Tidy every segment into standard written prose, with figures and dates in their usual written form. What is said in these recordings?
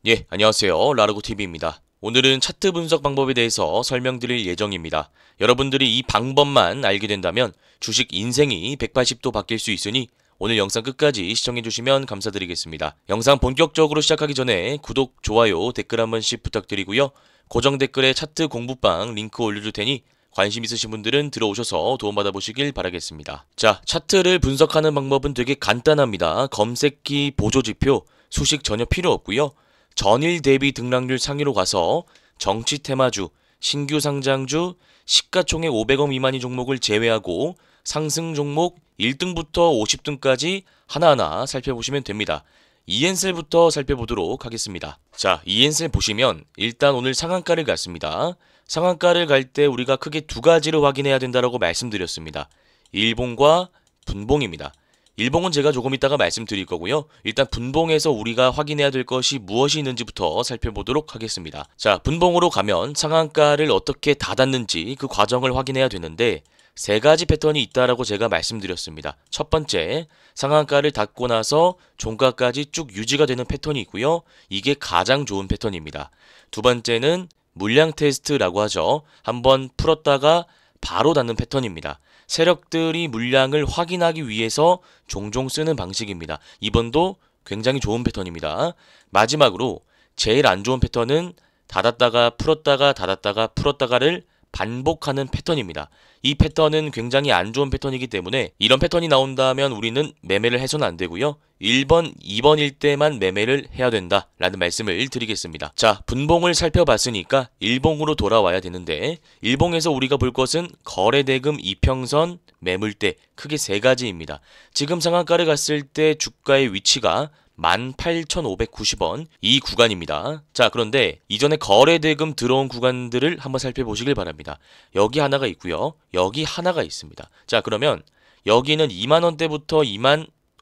예, 안녕하세요. 라르고TV입니다. 오늘은 차트 분석 방법에 대해서 설명드릴 예정입니다. 여러분들이 이 방법만 알게 된다면 주식 인생이 180도 바뀔 수 있으니 오늘 영상 끝까지 시청해주시면 감사드리겠습니다. 영상 본격적으로 시작하기 전에 구독, 좋아요, 댓글 한 번씩 부탁드리고요. 고정 댓글에 차트 공부방 링크 올려줄 테니 관심 있으신 분들은 들어오셔서 도움받아 보시길 바라겠습니다. 자, 차트를 분석하는 방법은 되게 간단합니다. 검색기 보조지표, 수식 전혀 필요 없고요. 전일 대비 등락률 상위로 가서 정치 테마주, 신규 상장주, 시가총액 500억 미만인 종목을 제외하고 상승 종목 1등부터 50등까지 하나하나 살펴보시면 됩니다. 이엔셀부터 살펴보도록 하겠습니다. 자, 이엔셀 보시면 일단 오늘 상한가를 갔습니다. 상한가를 갈 때 우리가 크게 두 가지를 확인해야 된다고 말씀드렸습니다. 일봉과 분봉입니다. 일봉은 제가 조금 이따가 말씀드릴 거고요. 일단 분봉에서 우리가 확인해야 될 것이 무엇이 있는지부터 살펴보도록 하겠습니다. 자, 분봉으로 가면 상한가를 어떻게 닫았는지 그 과정을 확인해야 되는데 세 가지 패턴이 있다라고 제가 말씀드렸습니다. 첫 번째, 상한가를 닫고 나서 종가까지 쭉 유지가 되는 패턴이 있고요. 이게 가장 좋은 패턴입니다. 두 번째는 물량 테스트라고 하죠. 한번 풀었다가 바로 닫는 패턴입니다. 세력들이 물량을 확인하기 위해서 종종 쓰는 방식입니다. 이번도 굉장히 좋은 패턴입니다. 마지막으로 제일 안 좋은 패턴은 닫았다가 풀었다가 닫았다가 풀었다가를 반복하는 패턴입니다. 이 패턴은 굉장히 안 좋은 패턴이기 때문에 이런 패턴이 나온다면 우리는 매매를 해서는 안 되고요. 1번, 2번일 때만 매매를 해야 된다라는 말씀을 드리겠습니다. 자, 분봉을 살펴봤으니까 일봉으로 돌아와야 되는데 일봉에서 우리가 볼 것은 거래대금 이평선, 매물대 크게 세 가지입니다. 지금 상한가를 갔을 때 주가의 위치가 18,590원 이 구간입니다. 자, 그런데 이전에 거래대금 들어온 구간들을 한번 살펴보시길 바랍니다. 여기 하나가 있고요. 여기 하나가 있습니다. 자, 그러면 여기는 2만원대부터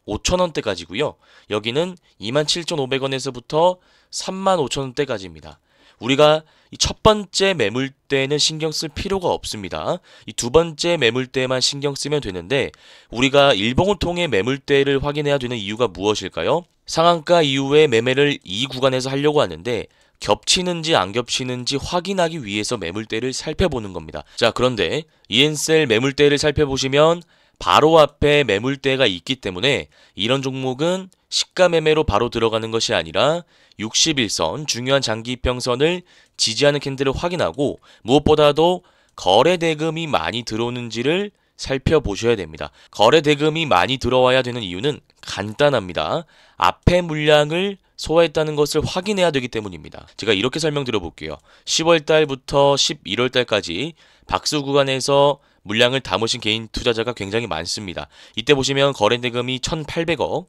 25,000원대까지고요. 여기는 27,500원에서부터 35,000원대까지입니다. 우리가 이 첫 번째 매물대는 신경 쓸 필요가 없습니다. 이 두 번째 매물대만 신경 쓰면 되는데 우리가 일봉을 통해 매물대를 확인해야 되는 이유가 무엇일까요? 상한가 이후에 매매를 이 구간에서 하려고 하는데 겹치는지 안 겹치는지 확인하기 위해서 매물대를 살펴보는 겁니다. 자, 그런데 이엔셀 매물대를 살펴보시면 바로 앞에 매물대가 있기 때문에 이런 종목은 시가 매매로 바로 들어가는 것이 아니라 61선 중요한 장기 이평선을 지지하는 캔들을 확인하고 무엇보다도 거래 대금이 많이 들어오는지를 살펴보셔야 됩니다. 거래 대금이 많이 들어와야 되는 이유는 간단합니다. 앞에 물량을 소화했다는 것을 확인해야 되기 때문입니다. 제가 이렇게 설명드려 볼게요. 10월 달부터 11월 달까지 박스 구간에서 물량을 담으신 개인 투자자가 굉장히 많습니다. 이때 보시면 거래 대금이 1,800억,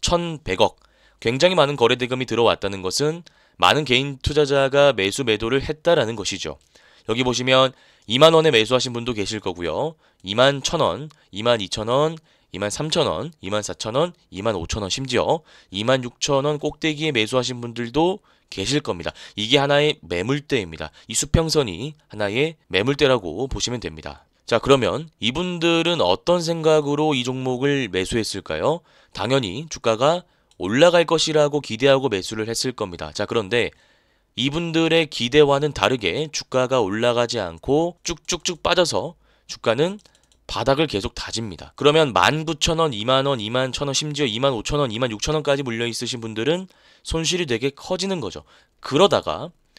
1,100억 굉장히 많은 거래 대금이 들어왔다는 것은 많은 개인 투자자가 매수 매도를 했다라는 것이죠. 여기 보시면 2만원에 매수하신 분도 계실 거고요. 21,000원, 22,000원, 23,000원, 24,000원, 25,000원 심지어 26,000원 꼭대기에 매수하신 분들도 계실 겁니다. 이게 하나의 매물대입니다. 이 수평선이 하나의 매물대라고 보시면 됩니다. 자, 그러면 이분들은 어떤 생각으로 이 종목을 매수했을까요? 당연히 주가가 올라갈 것이라고 기대하고 매수를 했을 겁니다. 자, 그런데 이분들의 기대와는 다르게 주가가 올라가지 않고 쭉쭉쭉 빠져서 주가는 바닥을 계속 다집니다. 그러면 19,000원, 2만원, 21,000원, 심지어 25,000원, 26,000원까지 물려 있으신 분들은 손실이 되게 커지는 거죠.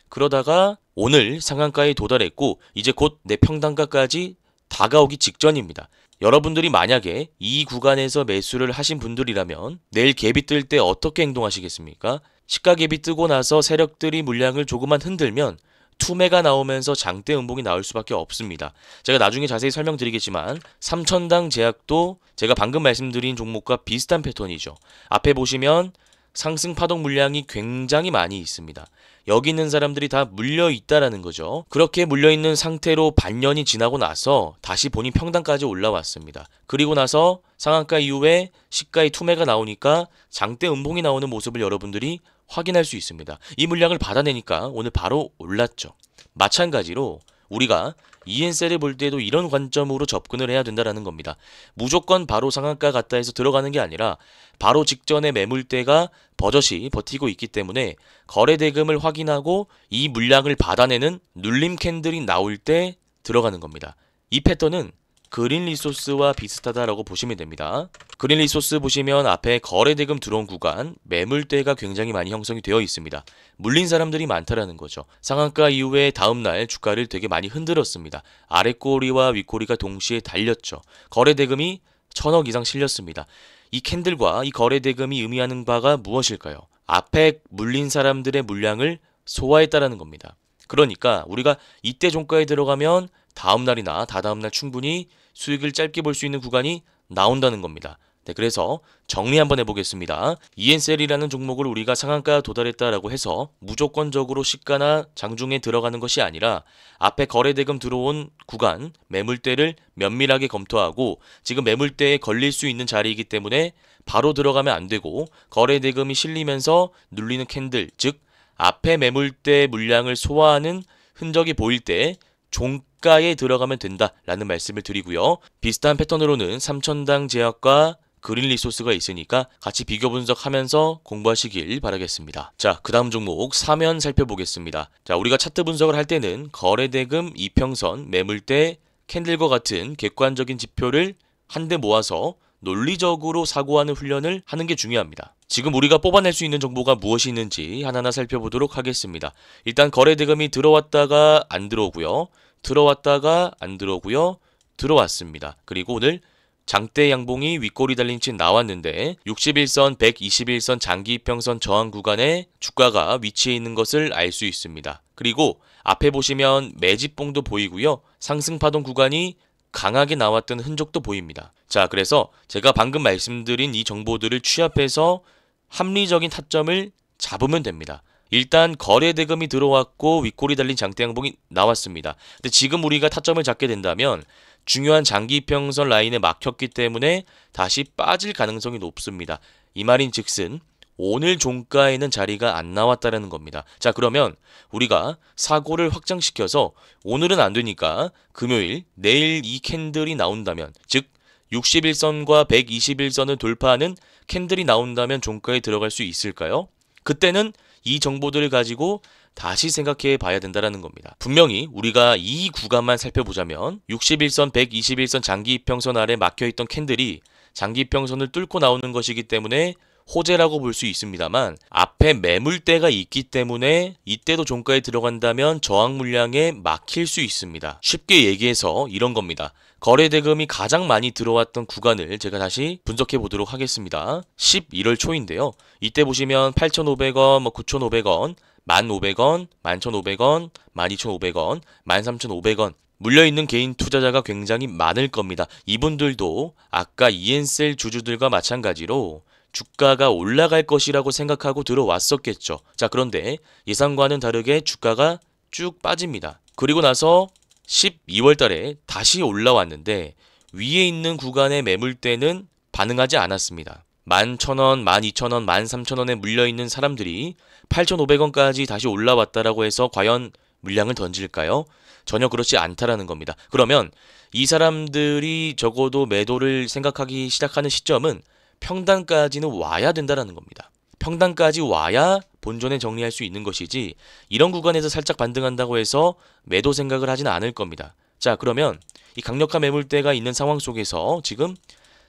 그러다가 오늘 상한가에 도달했고 이제 곧 내 평단가까지 다가오기 직전입니다. 여러분들이 만약에 이 구간에서 매수를 하신 분들이라면 내일 갭이 뜰 때 어떻게 행동하시겠습니까? 시가 갭이 뜨고 나서 세력들이 물량을 조금만 흔들면 투매가 나오면서 장대 음봉이 나올 수밖에 없습니다. 제가 나중에 자세히 설명드리겠지만 3천당 제약도 제가 방금 말씀드린 종목과 비슷한 패턴이죠. 앞에 보시면 상승 파동 물량이 굉장히 많이 있습니다. 여기 있는 사람들이 다 물려 있다라는 거죠. 그렇게 물려 있는 상태로 반년이 지나고 나서 다시 본인 평단까지 올라왔습니다. 그리고 나서 상한가 이후에 시가의 투매가 나오니까 장대 음봉이 나오는 모습을 여러분들이 확인할 수 있습니다. 이 물량을 받아내니까 오늘 바로 올랐죠. 마찬가지로 우리가 EN셀을 볼 때도 이런 관점으로 접근을 해야 된다는 겁니다. 무조건 바로 상한가 같다 해서 들어가는 게 아니라 바로 직전에 매물대가 버젓이 버티고 있기 때문에 거래 대금을 확인하고 이 물량을 받아내는 눌림 캔들이 나올 때 들어가는 겁니다. 이 패턴은 그린 리소스와 비슷하다라고 보시면 됩니다. 그린 리소스 보시면 앞에 거래 대금 들어온 구간 매물대가 굉장히 많이 형성이 되어 있습니다. 물린 사람들이 많다라는 거죠. 상한가 이후에 다음날 주가를 되게 많이 흔들었습니다. 아랫꼬리와 윗꼬리가 동시에 달렸죠. 거래 대금이 1000억 이상 실렸습니다. 이 캔들과 이 거래 대금이 의미하는 바가 무엇일까요? 앞에 물린 사람들의 물량을 소화했다라는 겁니다. 그러니까 우리가 이때 종가에 들어가면 다음날이나 다다음날 충분히 수익을 짧게 볼 수 있는 구간이 나온다는 겁니다. 네, 그래서 정리 한번 해보겠습니다. EN셀이라는 종목을 우리가 상한가 도달했다라고 해서 무조건적으로 시가나 장중에 들어가는 것이 아니라 앞에 거래대금 들어온 구간 매물대를 면밀하게 검토하고 지금 매물대에 걸릴 수 있는 자리이기 때문에 바로 들어가면 안 되고 거래대금이 실리면서 눌리는 캔들, 즉 앞에 매물대 물량을 소화하는 흔적이 보일 때 종가에 들어가면 된다라는 말씀을 드리고요. 비슷한 패턴으로는 삼천당 제약과 그린 리소스가 있으니까 같이 비교 분석하면서 공부하시길 바라겠습니다. 자, 그 다음 종목 사면 살펴보겠습니다. 자, 우리가 차트 분석을 할 때는 거래대금, 이평선, 매물대, 캔들과 같은 객관적인 지표를 한데 모아서 논리적으로 사고하는 훈련을 하는 게 중요합니다. 지금 우리가 뽑아낼 수 있는 정보가 무엇이 있는지 하나하나 살펴보도록 하겠습니다. 일단 거래대금이 들어왔다가 안 들어오고요. 들어왔다가 안 들어오고요. 들어왔습니다. 그리고 오늘 장대 양봉이 윗꼬리 달린 채 나왔는데 61선, 121선 장기이평선 저항 구간에 주가가 위치해 있는 것을 알 수 있습니다. 그리고 앞에 보시면 매집봉도 보이고요. 상승파동 구간이 강하게 나왔던 흔적도 보입니다. 자, 그래서 제가 방금 말씀드린 이 정보들을 취합해서 합리적인 타점을 잡으면 됩니다. 일단 거래 대금이 들어왔고 윗꼬리 달린 장대 양봉이 나왔습니다. 근데 지금 우리가 타점을 잡게 된다면 중요한 장기 이평선 라인에 막혔기 때문에 다시 빠질 가능성이 높습니다. 이 말인 즉슨 오늘 종가에는 자리가 안 나왔다는 겁니다. 자, 그러면 우리가 사고를 확장시켜서 오늘은 안 되니까 금요일, 내일 이 캔들이 나온다면, 즉 61선과 121선을 돌파하는 캔들이 나온다면 종가에 들어갈 수 있을까요? 그때는 이 정보들을 가지고 다시 생각해 봐야 된다는 겁니다. 분명히 우리가 이 구간만 살펴보자면 61선, 121선 장기이평선 아래 막혀있던 캔들이 장기이평선을 뚫고 나오는 것이기 때문에 호재라고 볼 수 있습니다만 앞에 매물대가 있기 때문에 이때도 종가에 들어간다면 저항 물량에 막힐 수 있습니다. 쉽게 얘기해서 이런 겁니다. 거래 대금이 가장 많이 들어왔던 구간을 제가 다시 분석해 보도록 하겠습니다. 11월 초인데요. 이때 보시면 8,500원, 9,500원, 1,500원, 11,500원, 12,500원, 13,500원 물려있는 개인 투자자가 굉장히 많을 겁니다. 이분들도 아까 EN셀 주주들과 마찬가지로 주가가 올라갈 것이라고 생각하고 들어왔었겠죠. 자, 그런데 예상과는 다르게 주가가 쭉 빠집니다. 그리고 나서 12월 달에 다시 올라왔는데 위에 있는 구간의 매물대는 반응하지 않았습니다. 11,000원, 12,000원, 13,000원에 물려있는 사람들이 8,500원까지 다시 올라왔다라고 해서 과연 물량을 던질까요? 전혀 그렇지 않다라는 겁니다. 그러면 이 사람들이 적어도 매도를 생각하기 시작하는 시점은 평단까지는 와야 된다라는 겁니다. 평단까지 와야 본전에 정리할 수 있는 것이지 이런 구간에서 살짝 반등한다고 해서 매도 생각을 하지는 않을 겁니다. 자, 그러면 이 강력한 매물대가 있는 상황 속에서 지금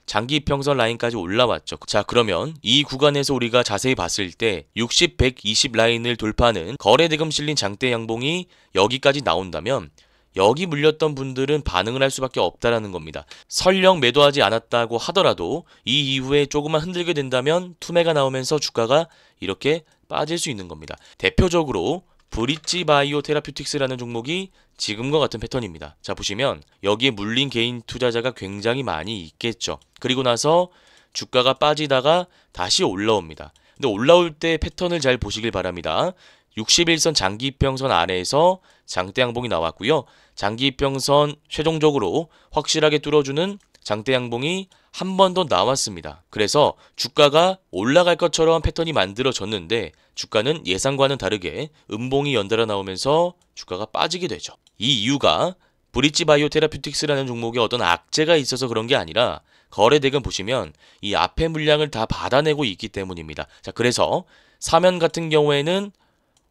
장기 이평선 라인까지 올라왔죠. 자, 그러면 이 구간에서 우리가 자세히 봤을 때 60, 120 라인을 돌파하는 거래대금 실린 장대 양봉이 여기까지 나온다면 여기 물렸던 분들은 반응을 할 수밖에 없다라는 겁니다. 설령 매도하지 않았다고 하더라도 이 이후에 조금만 흔들게 된다면 투매가 나오면서 주가가 이렇게 빠질 수 있는 겁니다. 대표적으로 브릿지 바이오 테라퓨틱스라는 종목이 지금과 같은 패턴입니다. 자, 보시면 여기에 물린 개인 투자자가 굉장히 많이 있겠죠. 그리고 나서 주가가 빠지다가 다시 올라옵니다. 근데 올라올 때 패턴을 잘 보시길 바랍니다. 61선 장기이평선 아래에서 장대 양봉이 나왔고요. 장기이평선 최종적으로 확실하게 뚫어주는 장대 양봉이 한 번 더 나왔습니다. 그래서 주가가 올라갈 것처럼 패턴이 만들어졌는데 주가는 예상과는 다르게 음봉이 연달아 나오면서 주가가 빠지게 되죠. 이 이유가 브릿지 바이오 테라퓨틱스라는 종목에 어떤 악재가 있어서 그런 게 아니라 거래대금 보시면 이 앞에 물량을 다 받아내고 있기 때문입니다. 자, 그래서 사면 같은 경우에는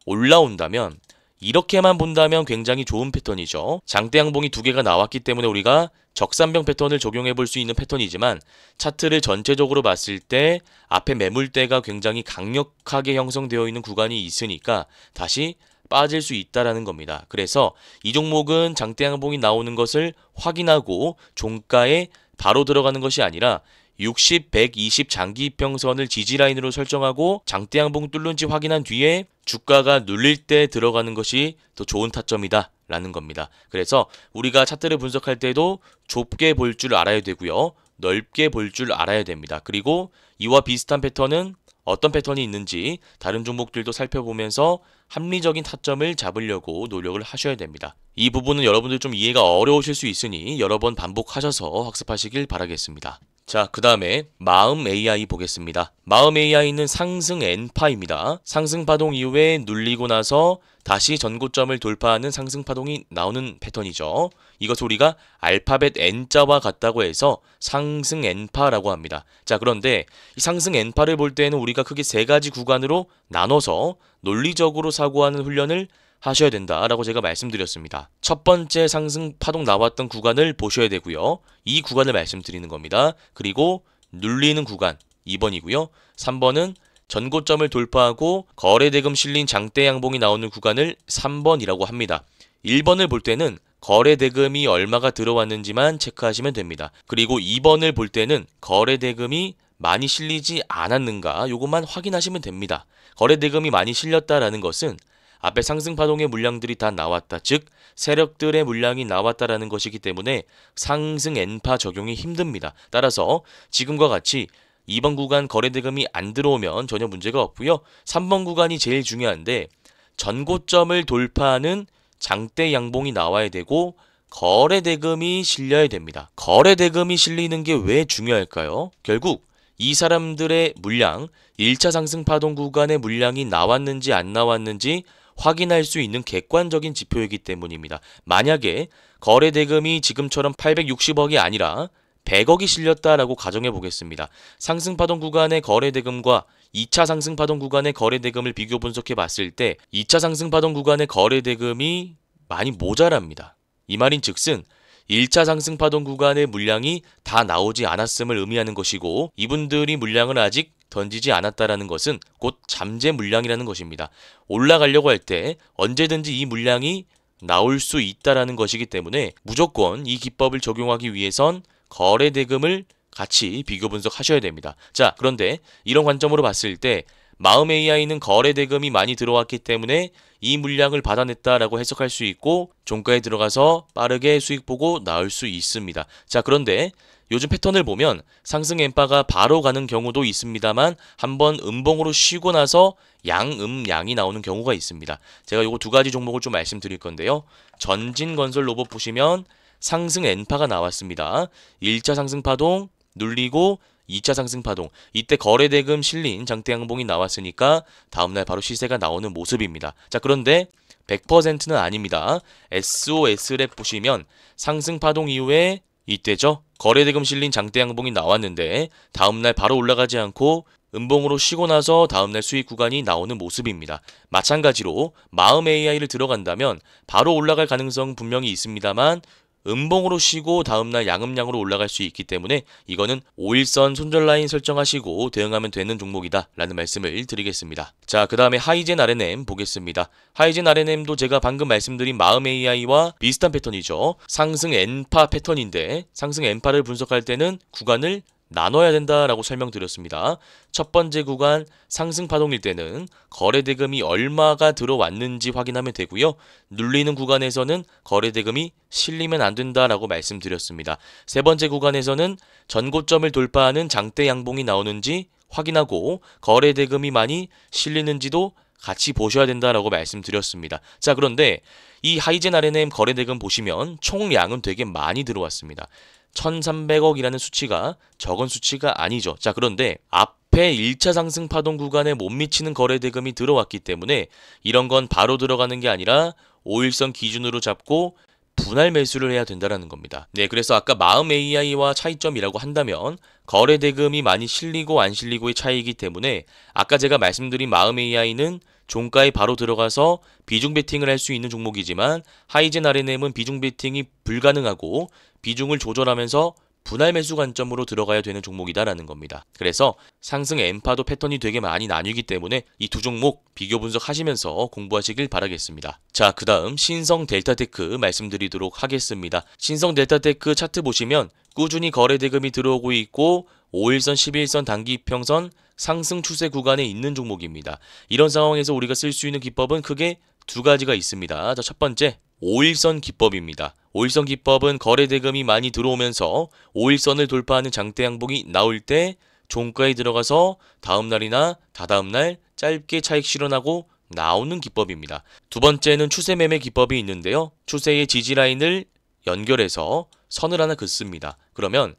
올라온다면 이렇게만 본다면 굉장히 좋은 패턴이죠. 장대 양봉이 두 개가 나왔기 때문에 우리가 적산병 패턴을 적용해 볼 수 있는 패턴이지만 차트를 전체적으로 봤을 때 앞에 매물대가 굉장히 강력하게 형성되어 있는 구간이 있으니까 다시 빠질 수 있다라는 겁니다. 그래서 이 종목은 장대 양봉이 나오는 것을 확인하고 종가에 바로 들어가는 것이 아니라 60, 120 장기 이평선을 지지라인으로 설정하고 장대 양봉 뚫는지 확인한 뒤에 주가가 눌릴 때 들어가는 것이 더 좋은 타점이다 라는 겁니다. 그래서 우리가 차트를 분석할 때도 좁게 볼 줄 알아야 되고요. 넓게 볼 줄 알아야 됩니다. 그리고 이와 비슷한 패턴은 어떤 패턴이 있는지 다른 종목들도 살펴보면서 합리적인 타점을 잡으려고 노력을 하셔야 됩니다. 이 부분은 여러분들 좀 이해가 어려우실 수 있으니 여러 번 반복하셔서 학습하시길 바라겠습니다. 자, 그 다음에 마음 AI 보겠습니다. 마음 AI는 상승 N파입니다. 상승 파동 이후에 눌리고 나서 다시 전고점을 돌파하는 상승 파동이 나오는 패턴이죠. 이것을 우리가 알파벳 N자와 같다고 해서 상승 N파라고 합니다. 자, 그런데 이 상승 N파를 볼 때는 우리가 크게 세 가지 구간으로 나눠서 논리적으로 사고하는 훈련을 하셔야 된다라고 제가 말씀드렸습니다. 첫 번째 상승 파동 나왔던 구간을 보셔야 되고요. 이 구간을 말씀드리는 겁니다. 그리고 눌리는 구간 2번이고요. 3번은 전고점을 돌파하고 거래대금 실린 장대 양봉이 나오는 구간을 3번이라고 합니다. 1번을 볼 때는 거래대금이 얼마가 들어왔는지만 체크하시면 됩니다. 그리고 2번을 볼 때는 거래대금이 많이 실리지 않았는가 요것만 확인하시면 됩니다. 거래대금이 많이 실렸다라는 것은 앞에 상승파동의 물량들이 다 나왔다. 즉 세력들의 물량이 나왔다라는 것이기 때문에 상승 N파 적용이 힘듭니다. 따라서 지금과 같이 2번 구간 거래대금이 안 들어오면 전혀 문제가 없고요. 3번 구간이 제일 중요한데 전고점을 돌파하는 장대 양봉이 나와야 되고 거래대금이 실려야 됩니다. 거래대금이 실리는 게 왜 중요할까요? 결국 이 사람들의 물량, 1차 상승파동 구간의 물량이 나왔는지 안 나왔는지 확인할 수 있는 객관적인 지표이기 때문입니다. 만약에 거래대금이 지금처럼 860억이 아니라 100억이 실렸다라고 가정해 보겠습니다. 상승파동 구간의 거래대금과 2차 상승파동 구간의 거래대금을 비교 분석해 봤을 때 2차 상승파동 구간의 거래대금이 많이 모자랍니다. 이 말인 즉슨 1차 상승파동 구간의 물량이 다 나오지 않았음을 의미하는 것이고 이분들이 물량을 아직 던지지 않았다라는 것은 곧 잠재 물량이라는 것입니다. 올라가려고 할 때 언제든지 이 물량이 나올 수 있다라는 것이기 때문에 무조건 이 기법을 적용하기 위해선 거래대금을 같이 비교 분석하셔야 됩니다. 자, 그런데 이런 관점으로 봤을 때 마음 AI는 거래대금이 많이 들어왔기 때문에 이 물량을 받아냈다라고 해석할 수 있고 종가에 들어가서 빠르게 수익 보고 나올 수 있습니다. 자, 그런데 요즘 패턴을 보면 상승 N파가 바로 가는 경우도 있습니다만 한번 음봉으로 쉬고 나서 양이 나오는 경우가 있습니다. 제가 요거 두 가지 종목을 좀 말씀드릴 건데요. 전진건설 로봇 보시면 상승 N파가 나왔습니다. 1차 상승파동 눌리고 2차 상승파동 이때 거래대금 실린 장대 양봉이 나왔으니까 다음날 바로 시세가 나오는 모습입니다. 자, 그런데 100%는 아닙니다. SOS랩 보시면 상승파동 이후에 이때죠. 거래대금 실린 장대 양봉이 나왔는데 다음날 바로 올라가지 않고 음봉으로 쉬고 나서 다음날 수익 구간이 나오는 모습입니다. 마찬가지로 마음 AI를 들어간다면 바로 올라갈 가능성 분명히 있습니다만 음봉으로 쉬고 다음날 양음량으로 올라갈 수 있기 때문에 이거는 5일선 손절라인 설정하시고 대응하면 되는 종목이다 라는 말씀을 드리겠습니다. 자, 그 다음에 하이젠 RNM 보겠습니다. 하이젠 RNM도 제가 방금 말씀드린 마음 AI와 비슷한 패턴이죠. 상승 N파 패턴인데 상승 N파를 분석할 때는 구간을 나눠야 된다라고 설명드렸습니다. 첫 번째 구간 상승 파동일 때는 거래대금이 얼마가 들어왔는지 확인하면 되고요. 눌리는 구간에서는 거래대금이 실리면 안 된다라고 말씀드렸습니다. 세 번째 구간에서는 전고점을 돌파하는 장대 양봉이 나오는지 확인하고 거래대금이 많이 실리는지도 같이 보셔야 된다라고 말씀드렸습니다. 자, 그런데 이 하이젠 RNM 거래대금 보시면 총량은 되게 많이 들어왔습니다. 1300억이라는 수치가 적은 수치가 아니죠. 자, 그런데 앞에 앞에 1차 상승 파동 구간에 못 미치는 거래 대금이 들어왔기 때문에 이런 건 바로 들어가는 게 아니라 5일선 기준으로 잡고 분할 매수를 해야 된다는 겁니다. 네, 그래서 아까 마음 AI와 차이점이라고 한다면 거래 대금이 많이 실리고 안 실리고의 차이이기 때문에 아까 제가 말씀드린 마음 AI는 종가에 바로 들어가서 비중 베팅을 할 수 있는 종목이지만 하이젠 RNM은 비중 베팅이 불가능하고 비중을 조절하면서 분할 매수 관점으로 들어가야 되는 종목이다라는 겁니다. 그래서 상승 N파도 패턴이 되게 많이 나뉘기 때문에 이 두 종목 비교 분석하시면서 공부하시길 바라겠습니다. 자, 그 다음 신성 델타테크 말씀드리도록 하겠습니다. 신성 델타테크 차트 보시면 꾸준히 거래 대금이 들어오고 있고 5일선, 11일선 단기평선 상승 추세 구간에 있는 종목입니다. 이런 상황에서 우리가 쓸 수 있는 기법은 크게 두 가지가 있습니다. 자, 첫 번째 5일선 기법입니다. 5일선 기법은 거래 대금이 많이 들어오면서 5일선을 돌파하는 장대 양봉이 나올 때 종가에 들어가서 다음날이나 다다음날 짧게 차익 실현하고 나오는 기법입니다. 두 번째는 추세 매매 기법이 있는데요. 추세의 지지라인을 연결해서 선을 하나 긋습니다. 그러면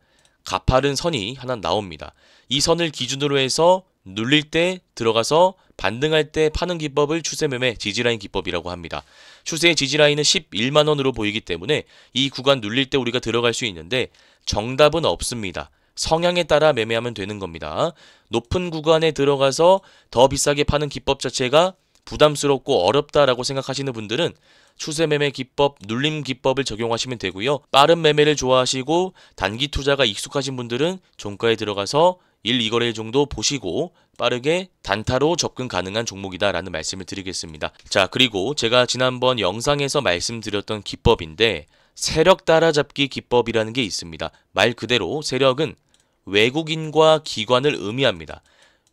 가파른 선이 하나 나옵니다. 이 선을 기준으로 해서 눌릴 때 들어가서 반등할 때 파는 기법을 추세매매 지지라인 기법이라고 합니다. 추세의 지지라인은 11만원으로 보이기 때문에 이 구간 눌릴 때 우리가 들어갈 수 있는데 정답은 없습니다. 성향에 따라 매매하면 되는 겁니다. 높은 구간에 들어가서 더 비싸게 파는 기법 자체가 부담스럽고 어렵다라고 생각하시는 분들은 추세매매 기법, 눌림 기법을 적용하시면 되고요. 빠른 매매를 좋아하시고 단기 투자가 익숙하신 분들은 종가에 들어가서 1, 2거래일 정도 보시고 빠르게 단타로 접근 가능한 종목이다라는 말씀을 드리겠습니다. 자, 그리고 제가 지난번 영상에서 말씀드렸던 기법인데 세력 따라잡기 기법이라는 게 있습니다. 말 그대로 세력은 외국인과 기관을 의미합니다.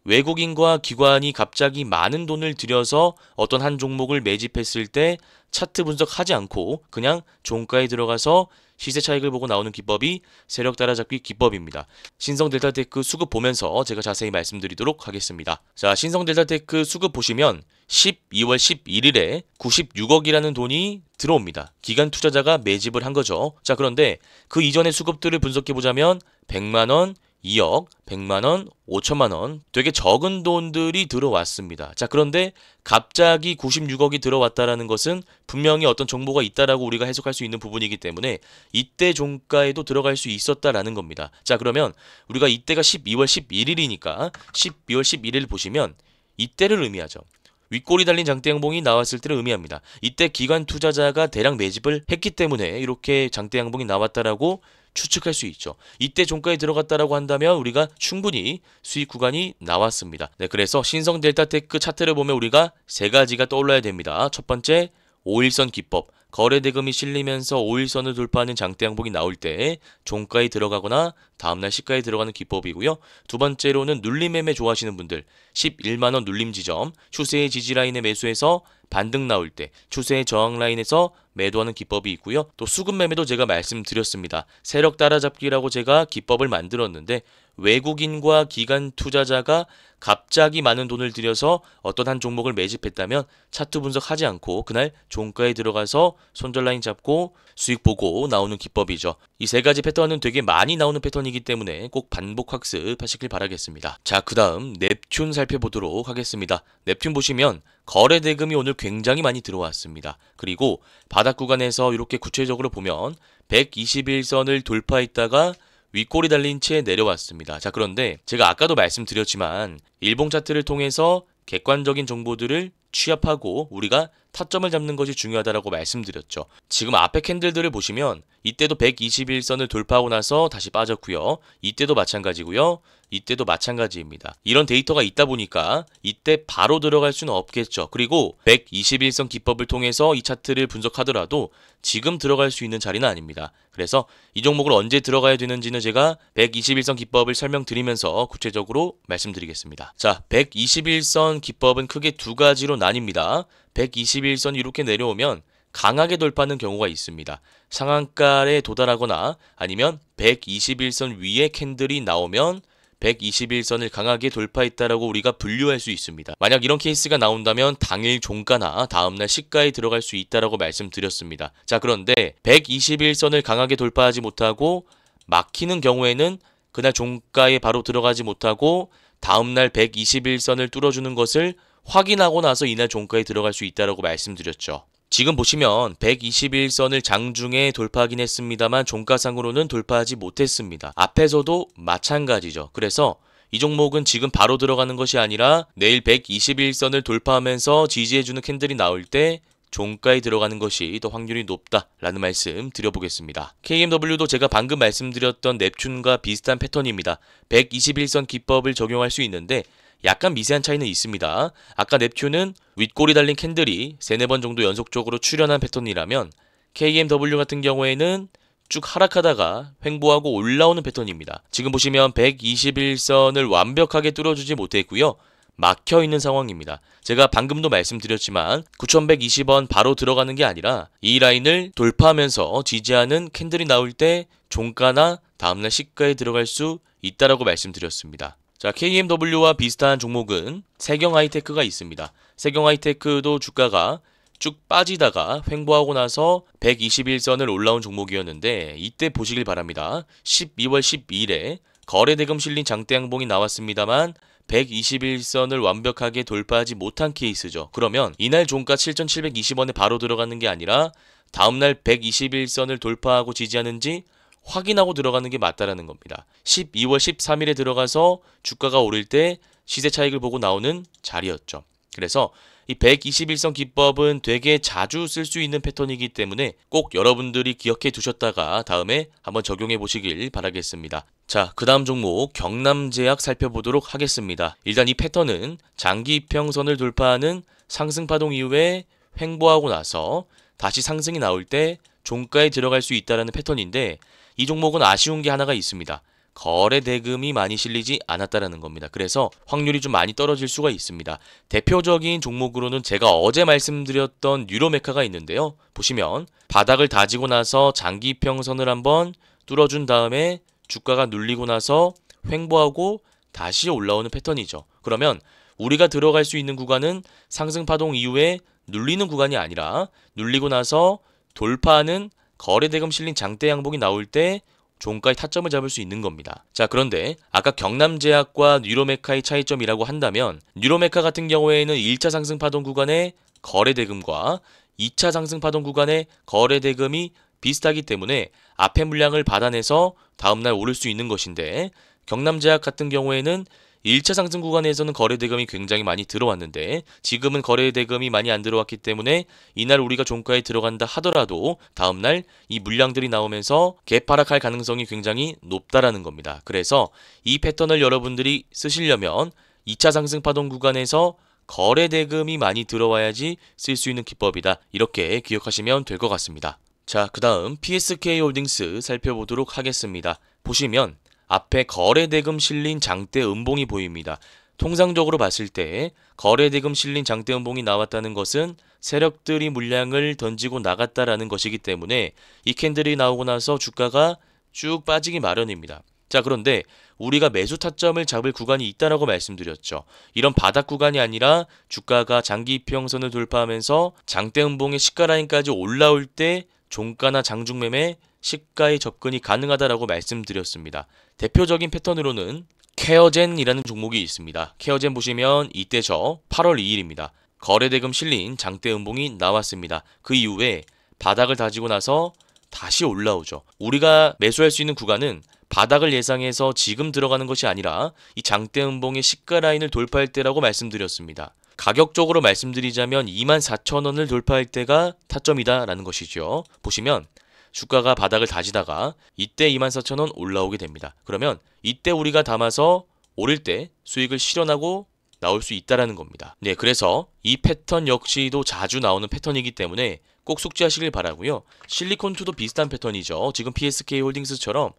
외국인과 기관이 갑자기 많은 돈을 들여서 어떤 한 종목을 매집했을 때 차트 분석하지 않고 그냥 종가에 들어가서 시세 차익을 보고 나오는 기법이 세력 따라잡기 기법입니다. 신성 델타테크 수급 보면서 제가 자세히 말씀드리도록 하겠습니다. 자, 신성 델타테크 수급 보시면 12월 11일에 96억이라는 돈이 들어옵니다. 기관 투자자가 매집을 한 거죠. 자, 그런데 그 이전의 수급들을 분석해보자면 100만원, 2억, 100만원, 5천만원 되게 적은 돈들이 들어왔습니다. 자, 그런데 갑자기 96억이 들어왔다라는 것은 분명히 어떤 정보가 있다라고 우리가 해석할 수 있는 부분이기 때문에 이때 종가에도 들어갈 수 있었다라는 겁니다. 자, 그러면 우리가 이때가 12월 11일이니까 12월 11일 보시면 이때를 의미하죠. 윗골이 달린 장대 양봉이 나왔을 때를 의미합니다. 이때 기관 투자자가 대량 매집을 했기 때문에 이렇게 장대 양봉이 나왔다라고 추측할 수 있죠. 이때 종가에 들어갔다라고 한다면 우리가 충분히 수익 구간이 나왔습니다. 네, 그래서 신성 델타테크 차트를 보면 우리가 세 가지가 떠올라야 됩니다. 첫 번째, 5일선 기법. 거래 대금이 실리면서 5일선을 돌파하는 장대 양봉이 나올 때 종가에 들어가거나 다음날 시가에 들어가는 기법이고요. 두 번째로는 눌림 매매 좋아하시는 분들 11만원 눌림 지점, 추세의 지지라인에 매수해서 반등 나올 때 추세의 저항 라인에서 매도하는 기법이 있고요. 또 수급 매매도 제가 말씀드렸습니다. 세력 따라잡기라고 제가 기법을 만들었는데 외국인과 기관 투자자가 갑자기 많은 돈을 들여서 어떤 한 종목을 매집했다면 차트 분석하지 않고 그날 종가에 들어가서 손절 라인 잡고 수익 보고 나오는 기법이죠. 이 세 가지 패턴은 되게 많이 나오는 패턴이기 때문에 꼭 반복 학습하시길 바라겠습니다. 자, 그 다음 넵튠 살펴보도록 하겠습니다. 넵튠 보시면 거래 대금이 오늘 굉장히 많이 들어왔습니다. 그리고 바닥 구간에서 이렇게 구체적으로 보면 121선을 돌파했다가 윗골이 달린 채 내려왔습니다. 자, 그런데 제가 아까도 말씀드렸지만 일봉 차트를 통해서 객관적인 정보들을 취합하고 우리가 타점을 잡는 것이 중요하다고 말씀드렸죠. 지금 앞에 캔들들을 보시면 이때도 121선을 돌파하고 나서 다시 빠졌고요. 이때도 마찬가지고요. 이때도 마찬가지입니다. 이런 데이터가 있다 보니까 이때 바로 들어갈 수는 없겠죠. 그리고 121선 기법을 통해서 이 차트를 분석하더라도 지금 들어갈 수 있는 자리는 아닙니다. 그래서 이 종목을 언제 들어가야 되는지는 제가 121선 기법을 설명드리면서 구체적으로 말씀드리겠습니다. 자, 121선 기법은 크게 두 가지로 나뉩니다. 121선이 이렇게 내려오면 강하게 돌파하는 경우가 있습니다. 상한가에 도달하거나 아니면 121선 위에 캔들이 나오면 121선을 강하게 돌파했다라고 우리가 분류할 수 있습니다. 만약 이런 케이스가 나온다면 당일 종가나 다음날 시가에 들어갈 수 있다라고 말씀드렸습니다. 자, 그런데 121선을 강하게 돌파하지 못하고 막히는 경우에는 그날 종가에 바로 들어가지 못하고 다음날 121선을 뚫어주는 것을 확인하고 나서 이날 종가에 들어갈 수 있다고 말씀드렸죠. 지금 보시면 121선을 장중에 돌파하긴 했습니다만 종가상으로는 돌파하지 못했습니다. 앞에서도 마찬가지죠. 그래서 이 종목은 지금 바로 들어가는 것이 아니라 내일 121선을 돌파하면서 지지해주는 캔들이 나올 때 종가에 들어가는 것이 더 확률이 높다라는 말씀 드려보겠습니다. KMW도 제가 방금 말씀드렸던 넵튠과 비슷한 패턴입니다. 121선 기법을 적용할 수 있는데 약간 미세한 차이는 있습니다. 아까 넵튠은 윗골이 달린 캔들이 3-4번 정도 연속적으로 출현한 패턴이라면 KMW 같은 경우에는 쭉 하락하다가 횡보하고 올라오는 패턴입니다. 지금 보시면 121선을 완벽하게 뚫어주지 못했고요. 막혀있는 상황입니다. 제가 방금도 말씀드렸지만 9120원 바로 들어가는 게 아니라 이 라인을 돌파하면서 지지하는 캔들이 나올 때 종가나 다음날 시가에 들어갈 수 있다라고 말씀드렸습니다. 자, KMW와 비슷한 종목은 세경하이테크가 있습니다. 세경하이테크도 주가가 쭉 빠지다가 횡보하고 나서 121선을 올라온 종목이었는데 이때 보시길 바랍니다. 12월 12일에 거래대금 실린 장대 양봉이 나왔습니다만 121선을 완벽하게 돌파하지 못한 케이스죠. 그러면 이날 종가 7,720원에 바로 들어가는 게 아니라 다음날 121선을 돌파하고 지지하는지 확인하고 들어가는 게 맞다라는 겁니다. 12월 13일에 들어가서 주가가 오를 때 시세 차익을 보고 나오는 자리였죠. 그래서 이 121선 기법은 되게 자주 쓸 수 있는 패턴이기 때문에 꼭 여러분들이 기억해 두셨다가 다음에 한번 적용해 보시길 바라겠습니다. 자, 그 다음 종목 경남제약 살펴보도록 하겠습니다. 일단 이 패턴은 장기 이평선을 돌파하는 상승파동 이후에 횡보하고 나서 다시 상승이 나올 때 종가에 들어갈 수 있다는 패턴인데 이 종목은 아쉬운 게 하나가 있습니다. 거래 대금이 많이 실리지 않았다라는 겁니다. 그래서 확률이 좀 많이 떨어질 수가 있습니다. 대표적인 종목으로는 제가 어제 말씀드렸던 뉴로메카가 있는데요. 보시면 바닥을 다지고 나서 장기 이평선을 한번 뚫어준 다음에 주가가 눌리고 나서 횡보하고 다시 올라오는 패턴이죠. 그러면 우리가 들어갈 수 있는 구간은 상승파동 이후에 눌리는 구간이 아니라 눌리고 나서 돌파하는 거래대금 실린 장대 양봉이 나올 때 종가의 타점을 잡을 수 있는 겁니다. 자, 그런데 아까 경남제약과 뉴로메카의 차이점이라고 한다면 뉴로메카 같은 경우에는 1차 상승파동 구간의 거래대금과 2차 상승파동 구간의 거래대금이 비슷하기 때문에 앞에 물량을 받아내서 다음날 오를 수 있는 것인데 경남제약 같은 경우에는 1차 상승 구간에서는 거래대금이 굉장히 많이 들어왔는데 지금은 거래대금이 많이 안 들어왔기 때문에 이날 우리가 종가에 들어간다 하더라도 다음날 이 물량들이 나오면서 갭하락할 가능성이 굉장히 높다라는 겁니다. 그래서 이 패턴을 여러분들이 쓰시려면 2차 상승 파동 구간에서 거래대금이 많이 들어와야지 쓸 수 있는 기법이다. 이렇게 기억하시면 될 것 같습니다. 자, 그 다음 PSK홀딩스 살펴보도록 하겠습니다. 보시면 앞에 거래대금 실린 장대 음봉이 보입니다. 통상적으로 봤을 때 거래대금 실린 장대 음봉이 나왔다는 것은 세력들이 물량을 던지고 나갔다라는 것이기 때문에 이 캔들이 나오고 나서 주가가 쭉 빠지기 마련입니다. 자, 그런데 우리가 매수 타점을 잡을 구간이 있다라고 말씀드렸죠. 이런 바닥 구간이 아니라 주가가 장기 이평선을 돌파하면서 장대 음봉의 시가 라인까지 올라올 때 종가나 장중 매매 시가의 접근이 가능하다라고 말씀드렸습니다. 대표적인 패턴으로는 케어젠이라는 종목이 있습니다. 케어젠 보시면 이때죠. 8월 2일입니다. 거래대금 실린 장대 음봉이 나왔습니다. 그 이후에 바닥을 다지고 나서 다시 올라오죠. 우리가 매수할 수 있는 구간은 바닥을 예상해서 지금 들어가는 것이 아니라 이 장대 음봉의 시가 라인을 돌파할 때라고 말씀드렸습니다. 가격적으로 말씀드리자면 24,000원을 돌파할 때가 타점이다라는 것이죠. 보시면 주가가 바닥을 다지다가 이때 24,000원 올라오게 됩니다. 그러면 이때 우리가 담아서 오를 때 수익을 실현하고 나올 수 있다라는 겁니다. 네, 그래서 이 패턴 역시도 자주 나오는 패턴이기 때문에 꼭 숙지하시길 바라고요. 실리콘2도 비슷한 패턴이죠. 지금 PSK홀딩스처럼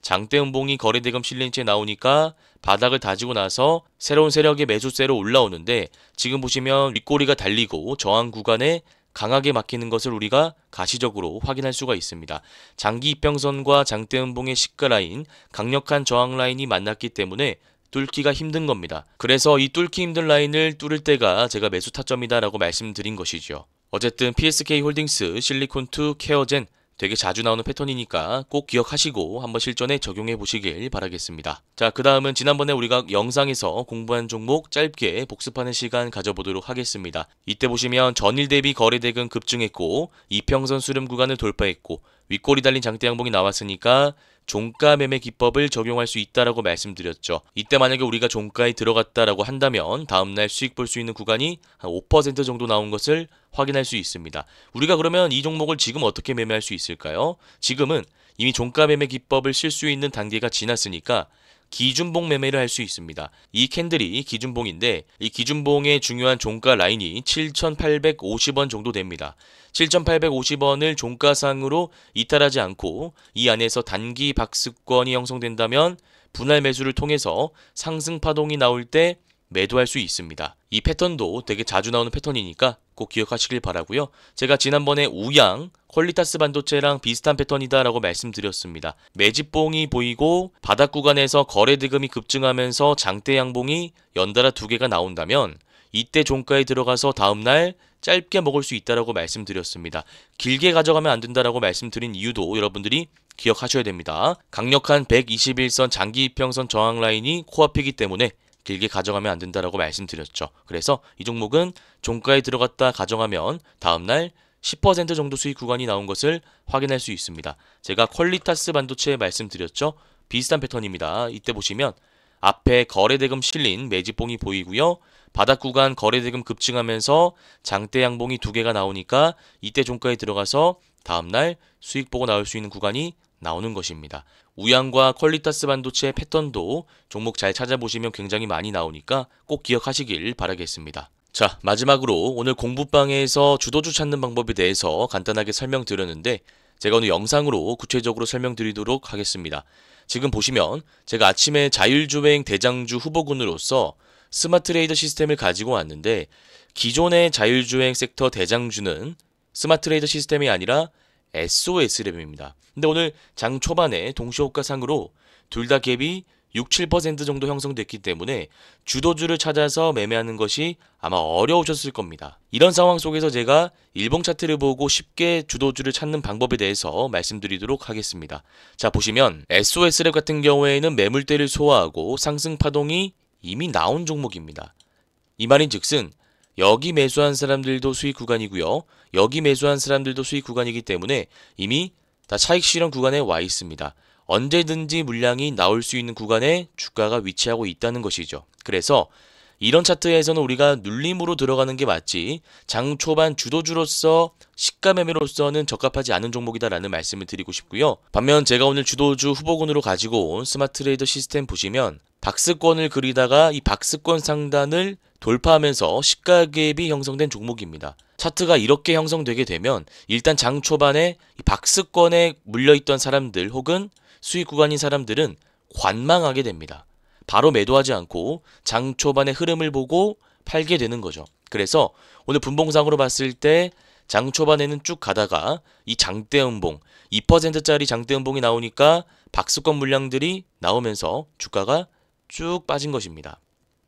장대 음봉이 거래대금 실린 채 나오니까 바닥을 다지고 나서 새로운 세력의 매수세로 올라오는데 지금 보시면 윗꼬리가 달리고 저항 구간에 강하게 막히는 것을 우리가 가시적으로 확인할 수가 있습니다. 장기 이평선과 장대 음봉의 시가 라인, 강력한 저항 라인이 만났기 때문에 뚫기가 힘든 겁니다. 그래서 이 뚫기 힘든 라인을 뚫을 때가 제가 매수 타점이다라고 말씀드린 것이죠. 어쨌든 PSK홀딩스, 실리콘2, 케어젠 되게 자주 나오는 패턴이니까 꼭 기억하시고 한번 실전에 적용해 보시길 바라겠습니다. 자, 그 다음은 지난번에 우리가 영상에서 공부한 종목 짧게 복습하는 시간 가져보도록 하겠습니다. 이때 보시면 전일 대비 거래대금 급증했고 이평선 수렴 구간을 돌파했고 윗골이 달린 장대 양봉이 나왔으니까 종가 매매 기법을 적용할 수 있다라고 말씀드렸죠. 이때 만약에 우리가 종가에 들어갔다라고 한다면 다음날 수익 볼 수 있는 구간이 한 5% 정도 나온 것을 확인할 수 있습니다. 우리가 그러면 이 종목을 지금 어떻게 매매할 수 있을까요? 지금은 이미 종가 매매 기법을 쓸 수 있는 단계가 지났으니까 기준봉 매매를 할 수 있습니다. 이 캔들이 기준봉인데 이 기준봉의 중요한 종가 라인이 7,850원 정도 됩니다. 7,850원을 종가상으로 이탈하지 않고 이 안에서 단기 박스권이 형성된다면 분할 매수를 통해서 상승 파동이 나올 때 매도할 수 있습니다. 이 패턴도 되게 자주 나오는 패턴이니까 꼭 기억하시길 바라고요. 제가 지난번에 우양, 퀄리타스 반도체랑 비슷한 패턴이다 라고 말씀드렸습니다. 매집봉이 보이고 바닥 구간에서 거래 대금이 급증하면서 장대 양봉이 연달아 두 개가 나온다면 이때 종가에 들어가서 다음날 짧게 먹을 수 있다라고 말씀드렸습니다. 길게 가져가면 안 된다라고 말씀드린 이유도 여러분들이 기억하셔야 됩니다. 강력한 121선 장기 이평선 저항 라인이 코앞이기 때문에 길게 가져가면 안 된다라고 말씀드렸죠. 그래서 이 종목은 종가에 들어갔다 가정하면 다음날 10% 정도 수익 구간이 나온 것을 확인할 수 있습니다. 제가 퀄리타스 반도체 말씀드렸죠. 비슷한 패턴입니다. 이때 보시면 앞에 거래대금 실린 매집봉이 보이고요. 바닥 구간 거래대금 급증하면서 장대 양봉이 두 개가 나오니까 이때 종가에 들어가서 다음날 수익 보고 나올 수 있는 구간이 나오는 것입니다. 우양과 퀄리타스 반도체 패턴도 종목 잘 찾아보시면 굉장히 많이 나오니까 꼭 기억하시길 바라겠습니다. 자, 마지막으로 오늘 공부방에서 주도주 찾는 방법에 대해서 간단하게 설명드렸는데 제가 오늘 영상으로 구체적으로 설명드리도록 하겠습니다. 지금 보시면 제가 아침에 자율주행 대장주 후보군으로서 스마트레이더 시스템을 가지고 왔는데 기존의 자율주행 섹터 대장주는 스마트레이더 시스템이 아니라 SOS랩입니다. 근데 오늘 장 초반에 동시호가상으로 둘 다 갭이 6, 7% 정도 형성됐기 때문에 주도주를 찾아서 매매하는 것이 아마 어려우셨을 겁니다. 이런 상황 속에서 제가 일봉 차트를 보고 쉽게 주도주를 찾는 방법에 대해서 말씀드리도록 하겠습니다. 자, 보시면 SOS랩 같은 경우에는 매물대를 소화하고 상승 파동이 이미 나온 종목입니다. 이 말인즉슨 여기 매수한 사람들도 수익 구간이고요. 여기 매수한 사람들도 수익 구간이기 때문에 이미 다 차익 실현 구간에 와 있습니다. 언제든지 물량이 나올 수 있는 구간에 주가가 위치하고 있다는 것이죠. 그래서 이런 차트에서는 우리가 눌림으로 들어가는 게 맞지 장 초반 주도주로서 시가 매매로서는 적합하지 않은 종목이다라는 말씀을 드리고 싶고요. 반면 제가 오늘 주도주 후보군으로 가지고 온 스마트레이더 시스템 보시면 박스권을 그리다가 이 박스권 상단을 돌파하면서 시가 갭이 형성된 종목입니다. 차트가 이렇게 형성되게 되면 일단 장 초반에 이 박스권에 물려있던 사람들 혹은 수익 구간인 사람들은 관망하게 됩니다. 바로 매도하지 않고 장 초반의 흐름을 보고 팔게 되는 거죠. 그래서 오늘 분봉상으로 봤을 때 장 초반에는 쭉 가다가 이 장대음봉 2%짜리 장대음봉이 나오니까 박스권 물량들이 나오면서 주가가 쭉 빠진 것입니다.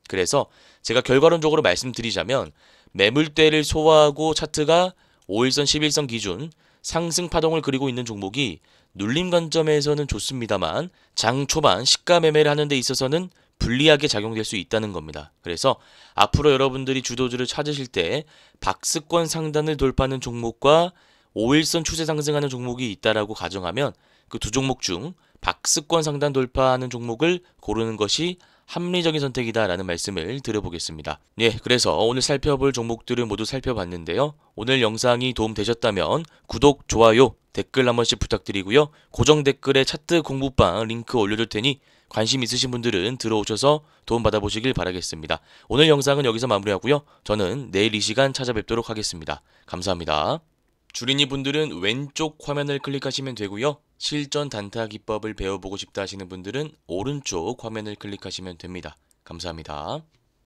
그래서 제가 결과론적으로 말씀드리자면 매물대를 소화하고 차트가 5일선, 11선 기준 상승 파동을 그리고 있는 종목이 눌림 관점에서는 좋습니다만 장 초반 시가 매매를 하는 데 있어서는 불리하게 작용될 수 있다는 겁니다. 그래서 앞으로 여러분들이 주도주를 찾으실 때 박스권 상단을 돌파하는 종목과 5일선 추세 상승하는 종목이 있다라고 가정하면 그 두 종목 중 박스권 상단 돌파하는 종목을 고르는 것이 합리적인 선택이다라는 말씀을 드려보겠습니다. 예, 그래서 오늘 살펴볼 종목들을 모두 살펴봤는데요. 오늘 영상이 도움되셨다면 구독, 좋아요, 댓글 한 번씩 부탁드리고요. 고정 댓글에 차트 공부방 링크 올려둘 테니 관심 있으신 분들은 들어오셔서 도움 받아보시길 바라겠습니다. 오늘 영상은 여기서 마무리하고요. 저는 내일 이 시간 찾아뵙도록 하겠습니다. 감사합니다. 주린이 분들은 왼쪽 화면을 클릭하시면 되고요. 실전 단타 기법을 배워보고 싶다 하시는 분들은 오른쪽 화면을 클릭하시면 됩니다. 감사합니다.